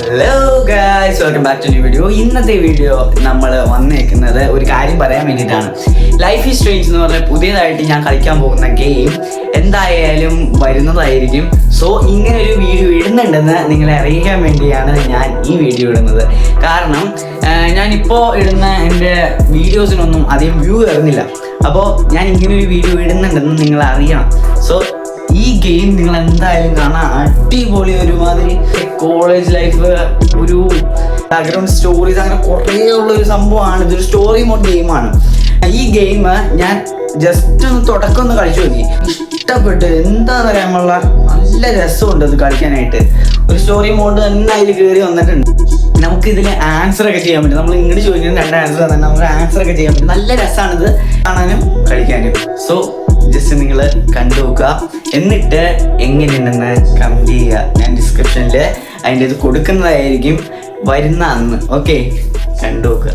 Hello guys, welcome back to new video. ഇന്നത്തെ video നമ്മൾ വന്നേക്കുന്നത് ഒരു കാര്യം പറയാൻ വേണ്ടിയിട്ടാണ്. ലൈഫ് ഈസ് സ്ട്രേഞ്ച് എന്ന് പറഞ്ഞ പുതിയതായിട്ട് ഞാൻ കളിക്കാൻ പോകുന്ന ഗെയിം എന്തായാലും വരുന്നതായിരിക്കും. സോ ഇങ്ങനെ ഒരു വീഡിയോ ഇടുന്നുണ്ടെന്ന് നിങ്ങളെ അറിയിക്കാൻ വേണ്ടിയാണ് ഞാൻ ഈ വീഡിയോ ഇടുന്നത്. കാരണം ഞാനിപ്പോൾ ഇടുന്ന എൻ്റെ വീഡിയോസിനൊന്നും അധികം വ്യൂ വരുന്നില്ല. അപ്പോൾ ഞാൻ ഇങ്ങനെ ഒരു വീഡിയോ ഇടുന്നുണ്ടെന്ന് നിങ്ങൾ അറിയണം. സോ ഈ ഗെയിം നിങ്ങൾ എന്തായാലും കാണാൻ അടിപൊളി, ഒരുമാതിരി കോളേജ് ലൈഫ്, ഒരു ബാക്ക്ഗ്രൗണ്ട് സ്റ്റോറീസ്, അങ്ങനെ കുറേ ഉള്ളൊരു സംഭവമാണ്. ഇതൊരു സ്റ്റോറി മോഡ് ഗെയിമാണ്. ഈ ഗെയിം ഞാൻ ജസ്റ്റ് തുടക്കം ഒന്ന് കളിച്ചു നോക്കി, ഇഷ്ടപ്പെട്ട്. എന്താന്ന് പറയാനുള്ള നല്ല രസമുണ്ട് അത് കളിക്കാനായിട്ട്. ഒരു സ്റ്റോറി മോഡ് തന്നെ അതിൽ കയറി വന്നിട്ടുണ്ട്. നമുക്കിതിൽ ആൻസർ ഒക്കെ ചെയ്യാൻ പറ്റും. നമ്മൾ ഇങ്ങോട്ട് ചോദിക്കുന്നത് 2 ആൻസർ തന്നെ നമുക്ക് ആൻസർ ഒക്കെ ചെയ്യാൻ പറ്റും. നല്ല രസമാണിത് കാണാനും കളിക്കാനും. സോ ജസ്റ്റ് നിങ്ങൾ കണ്ടു നോക്കുക, എന്നിട്ട് എങ്ങനെയുണ്ടെന്ന് കമൻറ്റ് ചെയ്യുക. ഞാൻ ഡിസ്ക്രിപ്ഷനിൽ അതിൻ്റെ ഇത് കൊടുക്കുന്നതായിരിക്കും വരുന്ന അന്ന്. ഓക്കെ, കണ്ടു നോക്കുക.